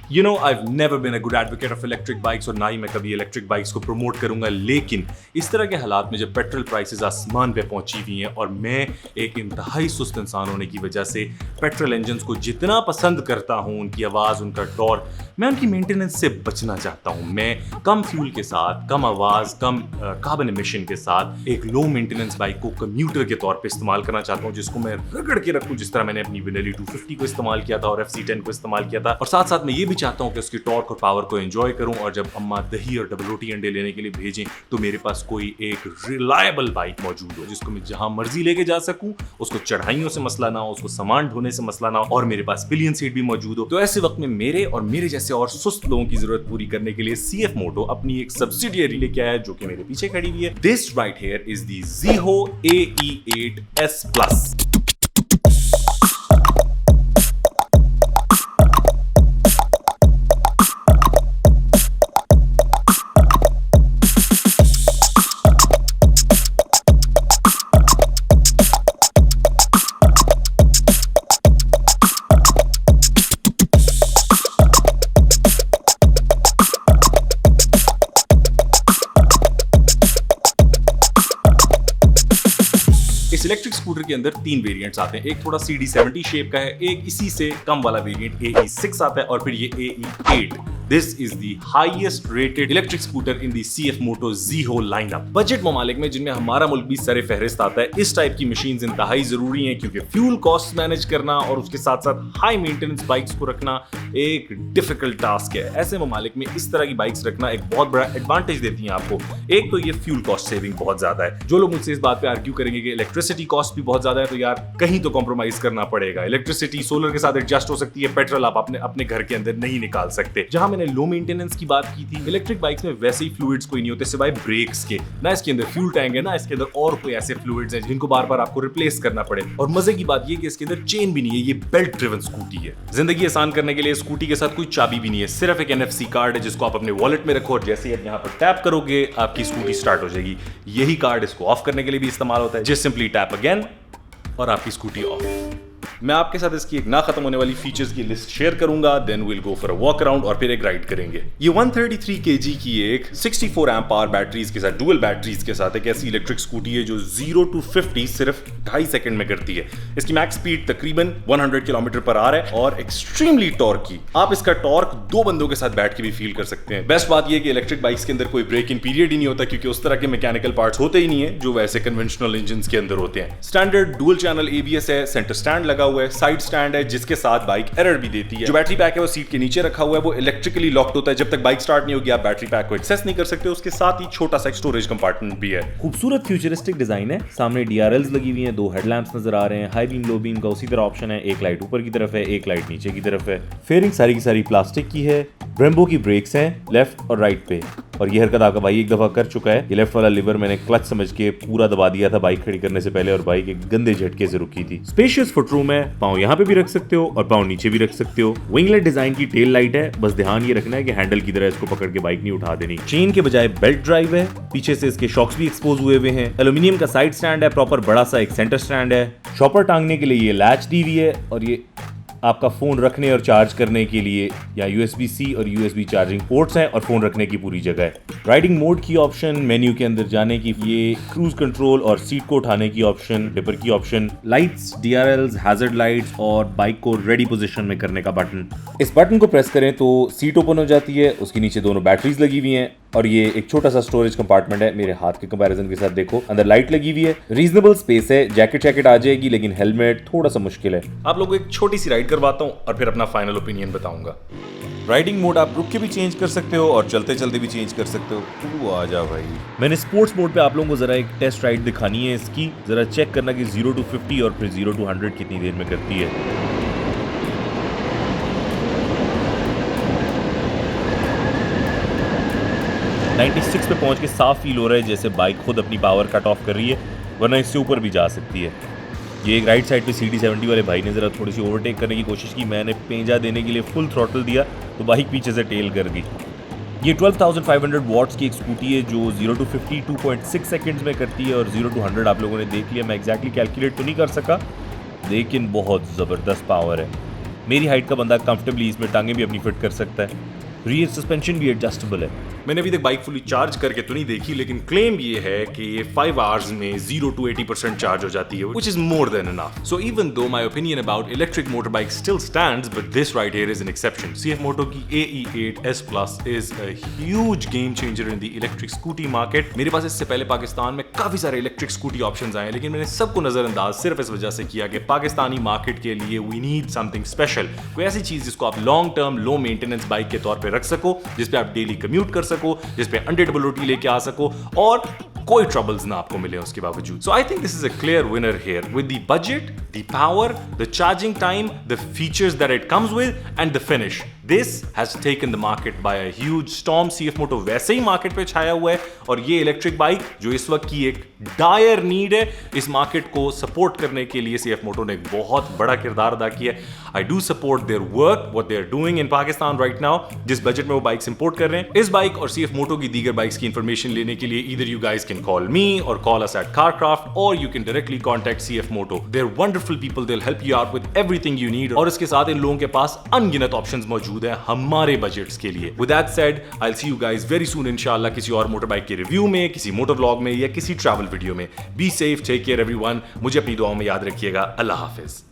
You know, I've never been a good advocate of electric bikes और ना ही मैं कभी इलेक्ट्रिक बाइक्स को प्रमोट करूंगा, लेकिन इस तरह के हालात में जब पेट्रोल प्राइसेस आसमान पे पहुंची हुई हैं और मैं एक इंतहाई सुस्त इंसान होने की वजह से पेट्रोल इंजन्स को जितना पसंद करता हूं, उनकी आवाज़, उनका टॉर्क, मैं उनकी मेंटेनेंस से बचना चाहता हूं। मैं कम फ्यूल के साथ, कम आवाज़, कम कार्बन एमिशन के साथ एक लो मेंटेनेंस बाइक को कम्यूटर के तौर पे इस्तेमाल करना चाहता हूं, जिसको मैं रगड़ के रखूं, जिस तरह मैंने अपनी विनेली 250 को इस्तेमाल किया था और FC10 को इस्तेमाल किया था। और साथ साथ मैं ये भी चाहता हूं कि उसकी टॉर्क और पावर को एंजॉय करूं, और जब अम्मा दही और डबल रोटी अंडे लेने के लिए भेजें तो मेरे पास कोई एक रिलायबल बाइक मौजूद हो, जिसको मैं जहां मर्जी लेके जा सकूं, उसको चढ़ाइयों से मसला ना हो, उसको सामान ढोने से मसला ना हो, और मेरे पास पिलियन सीट भी मौजूद हो। तो ऐसे वक्त में मेरे और मेरे जैसे और सुस्त लोगों की जरूरत पूरी करने के लिए CF मोटो अपनी एक सब्सिडियरी लेके आया है, जो कि मेरे पीछे खड़ी हुई है। This right here is the ZIHO AE8S Plus। इस इलेक्ट्रिक स्कूटर के अंदर 3 वेरिएंट्स आते हैं। एक थोड़ा CD70 शेप का है, एक इसी से कम वाला वेरिएंट AE6 आता है, और फिर ये AE8। This is the highest rated electric scooter in the CF Moto ZIHO lineup। Budget ममालिक में, जिनमें हमारा मुल्क भी सरे फहरिस्त आता है, इस टाइप की मशीन्स इंतहाई जरूरी हैं, क्योंकि फ्यूल कॉस्ट मैनेज करना और उसके साथ साथ हाई मेंटेनेंस बाइक्स को रखना एक डिफिकल्ट टास्क है। ऐसे ममालिक में इस तरह की बाइक्स रखना एक बहुत बड़ा एडवांटेज देती हैं आपको। एक तो ये फ्यूल कॉस्ट सेविंग बहुत ज्यादा है। जो लोग मुझसे इस बात पे आर्ग्यू करेंगे कि इलेक्ट्रिसिटी कॉस्ट भी बहुत ज्यादा है, तो यार कहीं तो कॉम्प्रोमाइज करना पड़ेगा। इलेक्ट्रिसिटी सोलर के साथ एडजस्ट हो सकती है, पेट्रोल आप अपने घर के अंदर नहीं निकाल सकते। जहां मैंने लो मेंटेनेंस की बात की थी, इलेक्ट्रिक बाइक्स में वैसे ही फ्लूइड्स कोई नहीं होते सिवाय ब्रेक्स के। ना इसके अंदर फ्यूल टैंक है, ना इसके अंदर और कोई ऐसे फ्लूइड्स हैं जिनको बार बार आपको रिप्लेस करना पड़े। और मजे की बात ये कि इसके अंदर चेन भी नहीं है, ये बेल्ट ड्रिवन स्कूटी है। जिंदगी आसान करने के लिए स्कूटी के साथ कोई चाबी भी नहीं है, सिर्फ एक NFC कार्ड है जिसको आप अपने वॉलेट में रखो, और जैसे ही आप यहाँ पर टैप करोगे आपकी स्कूटी स्टार्ट हो जाएगी। यही कार्ड इसको ऑफ करने के लिए भी इस्तेमाल होता है। जस्ट सिंपली टैप अगेन और आपकी स्कूटी ऑफ। मैं आपके साथ इसकी एक ना खत्म होने वाली फीचर्स की लिस्ट शेयर करूंगा, then will go for a walk around और फिर एक राइड करेंगे। ये 133 kg की एक 64 एम्प पावर बैटरीज के साथ, डुअल बैटरीज के साथ एक ऐसी इलेक्ट्रिक स्कूटी है जो 0 to 50 सिर्फ 2.5 सेकंड में करती है। इसकी मैक्स स्पीड तकरीबन 100 km/h है और एक्सट्रीमली टॉर्की। आप इसका टॉर्क 2 बंदों के साथ बैठ के भी फील कर सकते हैं। बेस्ट बात यह कि इलेक्ट्रिक बाइक्स के अंदर कोई ब्रेक इन पीरियड ही नहीं होता, क्योंकि उस तरह के मैकेनिकल पार्ट्स होते ही नहीं है जो वैसे कन्वेंशनल इंजन के अंदर होते हैं। स्टैंडर्ड डुअल चैनल ABS है, सेंटर स्टैंड लगा हुआ है, साइड स्टैंड है जिसके साथ बाइक एरर भी देती है। जो बैटरी पैक है वो सीट के नीचे रखा हुआ है, वो इलेक्ट्रिकली लॉक्ड होता है। जब तक बाइक स्टार्ट नहीं होगी आप बैटरी पैक को एक्सेस नहीं कर सकते। उसके साथ ही छोटा सा स्टोरेज कंपार्टमेंट भी है। खूबसूरत फ्यूचरिस्टिक डिजाइन है। सामने DRLs लगी हुई हैं, 2 हेडलैम्प्स नजर आ रहे हैं। हाई बीम लो बीम का उसी तरह ऑप्शन है। एक लाइट ऊपर की तरफ है, एक लाइट नीचे की तरफ है। फेयरिंग सारी की सारी प्लास्टिक की है। ब्रेम्बो की ब्रेक्स हैं लेफ्ट और राइट पे, और ये हरकत आपका भाई एक दफा कर चुका है। ये लेफ्ट वाला लिवर मैंने क्लच समझ के पूरा दबा दिया था बाइक खड़ी करने से पहले, और बाइक एक गंदे झटके से रुकी थी। स्पेशियस फुटरूम है, पाँव यहाँ पे भी रख सकते हो और पाँव नीचे भी रख सकते हो। विंगलेट डिजाइन की टेल लाइट है, बस ध्यान ये रखना है कि हैंडल की तरह इसको पकड़ के बाइक नहीं उठा देनी। चेन के बजाय बेल्ट ड्राइव है, पीछे से इसके शॉक्स भी एक्सपोज हुए हुए हैं। एल्यूमिनियम का साइड स्टैंड है, प्रॉपर बड़ा सा एक सेंटर स्टैंड है। शॉपर टांगने के लिए ये लैच दी हुई है, और ये आपका फोन रखने और चार्ज करने के लिए या USB-C और USB चार्जिंग पोर्ट्स हैं, और फोन रखने की पूरी जगह है। राइडिंग मोड की ऑप्शन, मेन्यू के अंदर जाने की, ये क्रूज कंट्रोल और सीट को उठाने की ऑप्शन, डिपर की option, lights, DRLs, hazard lights और बाइक को रेडी पोजीशन में करने का बटन। इस बटन को प्रेस करें तो सीट ओपन हो जाती है, उसके नीचे दोनों बैटरीज लगी हुई हैं, और ये एक छोटा सा स्टोरेज कंपार्टमेंट है। मेरे हाथ के कंपैरिजन के साथ देखो, अंदर लाइट लगी हुई है, रीजनेबल स्पेस है। जैकेट आ जाएगी, लेकिन हेलमेट थोड़ा सा मुश्किल है। आप लोगों को एक छोटी सी राइड करवाता हूं और फिर अपना फाइनल ओपिनियन बताऊंगा। राइडिंग मोड आप रुक के भी चेंज कर सकते हो और चलते चलते भी चेंज कर सकते हो। तू आ जा भाई। मैंने स्पोर्ट्स मोड पे आप लोगों को जरा एक टेस्ट राइड दिखानी है इसकी। जरा चेक करना कि 0 to 50 और फिर 0 to 100 कितनी देर में करती है। $96 पे पहुंच के साफ फील हो रहा है जैसे बाइक खुद अपनी पावर कट ऑफ कर रही है, वरना इससे ऊपर भी जा सकती है। ये एक राइट साइड पे CD70 वाले भाई ने ज़रा थोड़ी सी ओवरटेक करने की कोशिश की। मैंने पेंजा देने के लिए फुल थ्रॉटल दिया तो बाइक पीछे से टेल कर दी। ये 12,500 वॉट्स की एक स्कूटी है जो 0 to 50 2.6 सेकंड्स में करती है, और 0 to 100 आप लोगों ने देख लिया। मैं एग्जैक्टली कैलकुलेट तो नहीं कर सका, लेकिन बहुत ज़बरदस्त पावर है। मेरी हाइट का बंदा कंफर्टेबली इसमें टांगे भी अपनी फिट कर सकता है। रियर सस्पेंशन भी एडजस्टेबल है। मैंने अभी तक बाइक फुली चार्ज करके तो नहीं देखी, लेकिन क्लेम ये है कि ये 5 आवर्स में 0 to 80% चार्ज हो जाती है, which is more than enough. So even though my opinion about electric motorbikes still stands, but this right here is an exception. CF Moto की AE8 S Plus is a huge game changer in the electric scooty market. मेरे पास इससे पहले पाकिस्तान में काफी सारे electric scooty options आए, लेकिन मैंने सबको नजरअंदाज सिर्फ इस वजह से किया कि पाकिस्तानी मार्केट के लिए we need something special. कोई ऐसी चीज जिसको आप long term low maintenance bike के तौर पे रख सको, जिसपे आप डेली कम्यूट कर सको, जिसपे डबल रोटी लेके आ सको और कोई ट्रबल्स ना आपको मिले उसके बावजूद। So I think this is a clear winner here with the budget, the power, the charging time, the features that it comes with and the finish. This has taken the market by a huge storm. CF Moto वैसे ही market पे छाया हुआ है और ये electric bike जो इस वक्त की एक डायर नीड है, इस मार्केट को सपोर्ट करने के लिए सीएफ मोटो ने एक बहुत बड़ा किरदार अदा किया है। I do support their work, what they are doing in Pakistan right now, जिस बजट में वो बाइक्स इंपोर्ट कर रहे हैं। इस बाइक और सीएफ मोटो की दीगर बाइक्स की इंफॉर्मेशन लेने के लिए either you guys can call me or call us at Carcraft, or you can directly contact CF Moto. They're wonderful people, they'll help you out with everything you need. और इसके साथ इन लोगों के पास अनगिनत ऑप्शंस मौजूद हैं हमारे बजट्स के लिए। With that said, I'll see you guys very soon इंशाल्लाह किसी और मोटर बाइक के रिव्यू में, किसी मोटर व्लॉग में या किसी ट्रैवल वीडियो में। Be safe, take care everyone. मुझे अपनी दुआओं में याद रखिएगा। अल्लाह हाफिज।